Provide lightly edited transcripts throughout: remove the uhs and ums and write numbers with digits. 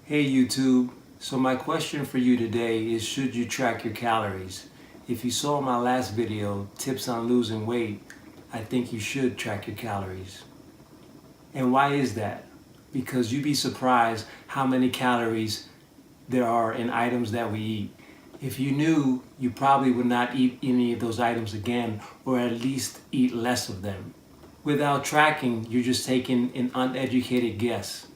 Hey YouTube, so my question for you today is, should you track your calories? If you saw my last video, tips on losing weight, I think you should track your calories. And why is that? Because you'd be surprised how many calories there are in items that we eat. If you knew, you probably would not eat any of those items again, or at least eat less of them. Without tracking, you're just taking an uneducated guess.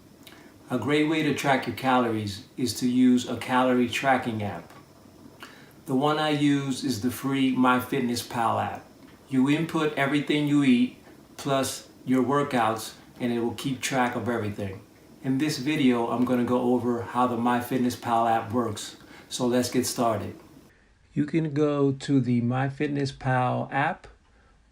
A great way to track your calories is to use a calorie tracking app. The one I use is the free MyFitnessPal app. You input everything you eat plus your workouts and it will keep track of everything. In this video, I'm going to go over how the MyFitnessPal app works. So let's get started. You can go to the MyFitnessPal app,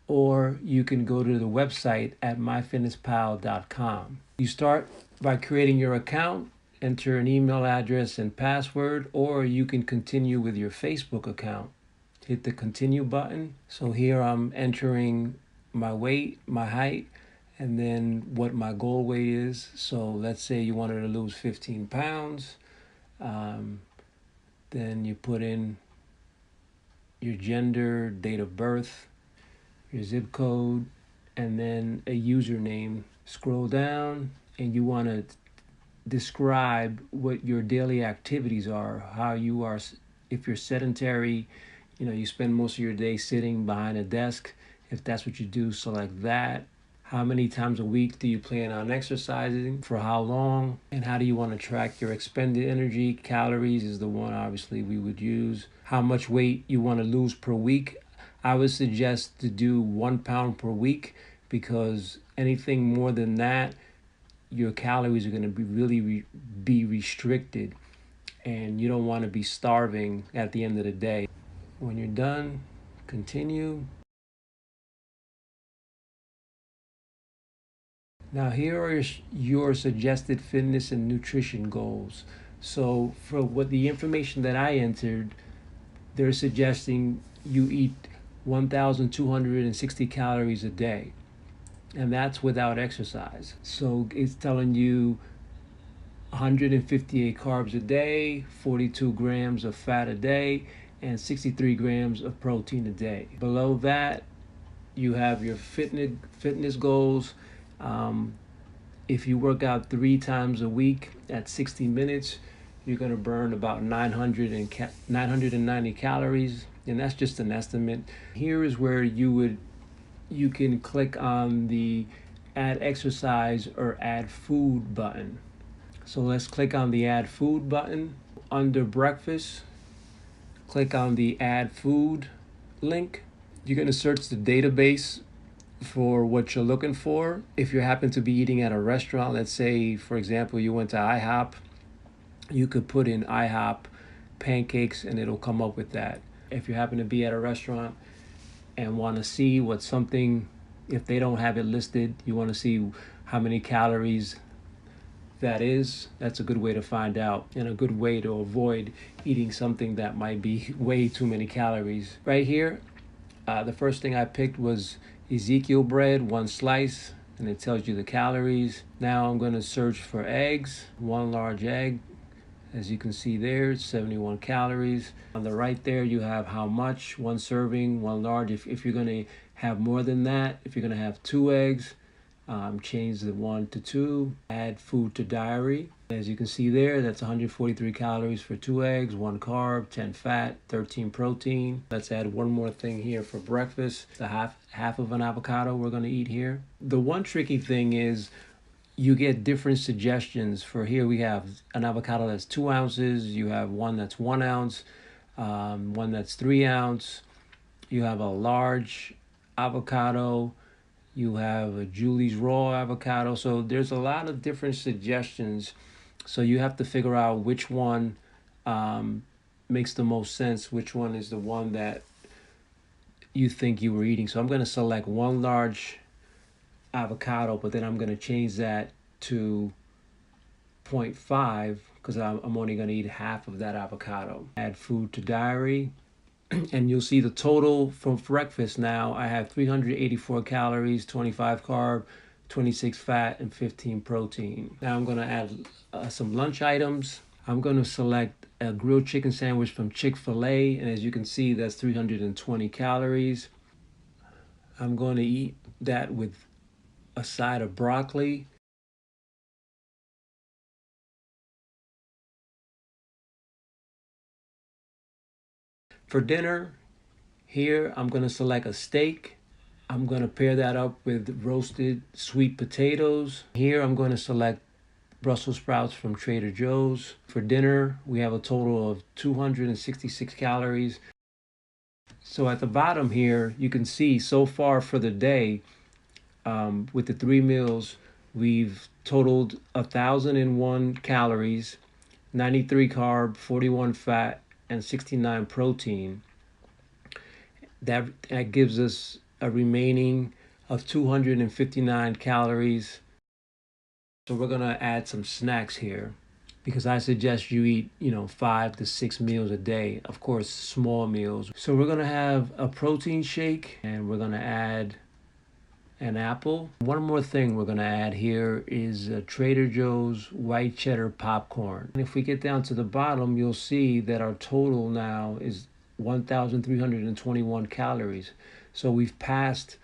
or you can go to the website at myfitnesspal.com. You start by creating your account, enter an email address and password, or you can continue with your Facebook account. Hit the continue button. So here I'm entering my weight, my height, and then what my goal weight is. So let's say you wanted to lose 15 pounds. Then you put in your gender, date of birth, your zip code, and then a username. Scroll down and you want to describe what your daily activities are, how you are. If you're sedentary, you spend most of your day sitting behind a desk. If that's what you do, select that. How many times a week do you plan on exercising? For how long? And how do you want to track your expended energy? Calories is the one obviously we would use. How much weight you want to lose per week? I would suggest to do 1 pound per week, because anything more than that, your calories are going to be really be restricted, and you don't want to be starving at the end of the day. When you're done, continue. Now here are your suggested fitness and nutrition goals. So for what the information that I entered, they're suggesting you eat 1,260 calories a day, and that's without exercise. So it's telling you 158 carbs a day, 42 grams of fat a day, and 63 grams of protein a day. Below that, you have your fitness goals. If you work out 3 times a week at 60 minutes, you're going to burn about 990 calories, and that's just an estimate. Here is where you can click on the add exercise or add food button. So let's click on the add food button. Under breakfast, click on the add food link. You're going to search the database for what you're looking for. If you happen to be eating at a restaurant, let's say, for example, you went to IHOP, you could put in IHOP pancakes and it'll come up with that. If you happen to be at a restaurant and want to see what something, if they don't have it listed, you want to see how many calories that's a good way to find out, and a good way to avoid eating something that might be way too many calories. Right here, the first thing I picked was Ezekiel bread, 1 slice, and it tells you the calories. Now I'm going to search for eggs. 1 large egg, as you can see there, 71 calories. On the right there, you have how much, 1 serving, 1 large. If you're going to have more than that, if you're going to have 2 eggs, change the 1 to 2. Add food to diary. As you can see there, that's 143 calories for 2 eggs, 1 carb, 10 fat, 13 protein. Let's add one more thing here for breakfast. The half of an avocado we're going to eat here. The one tricky thing is you get different suggestions. For here we have an avocado that's 2 ounces. You have one that's 1 ounce, one that's 3 ounce. You have a large avocado. You have a Julie's raw avocado. So there's a lot of different suggestions. So you have to figure out which one makes the most sense, which one is the one that you think you were eating. So I'm going to select 1 large avocado, but then I'm going to change that to 0.5 because I'm only going to eat half of that avocado. Add food to diary. And you'll see the total for breakfast now. I have 384 calories, 25 carb, 26 fat, and 15 protein. Now I'm gonna add some lunch items. I'm gonna select a grilled chicken sandwich from Chick-fil-A, and as you can see, that's 320 calories. I'm going to eat that with a side of broccoli. For dinner, here I'm going to select a steak. I'm going to pair that up with roasted sweet potatoes. Here I'm going to select Brussels sprouts from Trader Joe's. For dinner, we have a total of 266 calories. So at the bottom here, you can see so far for the day, with the 3 meals, we've totaled 1,001 calories, 93 carb, 41 fat, and 69 protein. That gives us a remaining of 259 calories. So we're gonna add some snacks here, because I suggest you eat, 5 to 6 meals a day. Of course, small meals. So we're gonna have a protein shake, and we're gonna add an apple. One more thing we're gonna add here is Trader Joe's white cheddar popcorn. And if we get down to the bottom, you'll see that our total now is 1,321 calories. So we've passed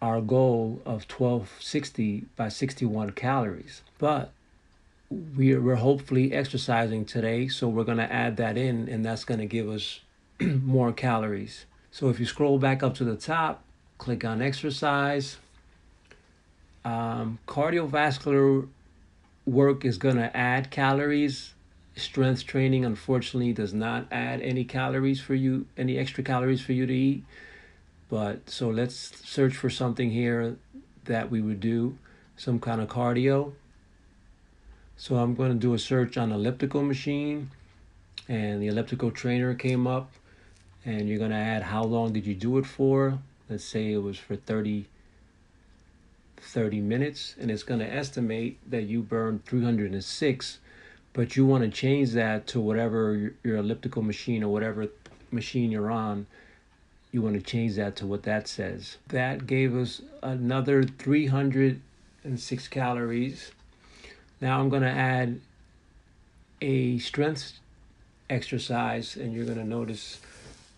our goal of 1260 by 61 calories. But we're hopefully exercising today, so we're gonna add that in, and that's gonna give us more calories. So if you scroll back up to the top, click on exercise. Cardiovascular work is going to add calories. Strength training, unfortunately, does not add any calories for you, any extra calories for you to eat. But so let's search for something here that we would do, some kind of cardio. So I'm going to do a search on elliptical machine, and the elliptical trainer came up, and you're going to add how long did you do it for. Let's say it was for 30 minutes, and it's going to estimate that you burned 306, but you want to change that to whatever your elliptical machine or whatever machine you're on, you want to change that to what that says. That gave us another 306 calories. Now I'm going to add a strength exercise, and you're going to notice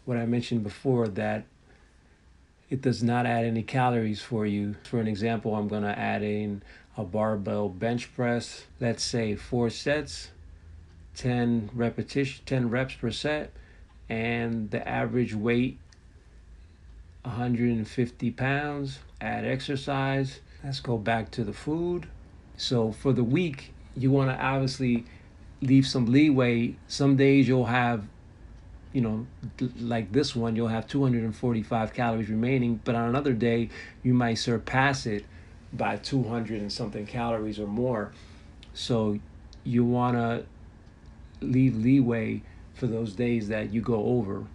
what I mentioned before, that it does not add any calories for you. For an example, I'm going to add in a barbell bench press. Let's say 4 sets, 10 reps per set, and the average weight 150 pounds. Add exercise. Let's go back to the food. So for the week, you want to obviously leave some leeway. Some days you'll have, like this one, you'll have 245 calories remaining, but on another day, you might surpass it by 200 and something calories or more. So you want to leave leeway for those days that you go over.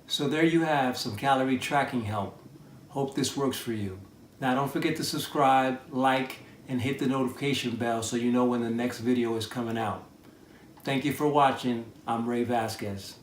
So there you have some calorie tracking help. Hope this works for you. Now don't forget to subscribe, like, and hit the notification bell so you know when the next video is coming out. Thank you for watching. I'm Ray Vasquez.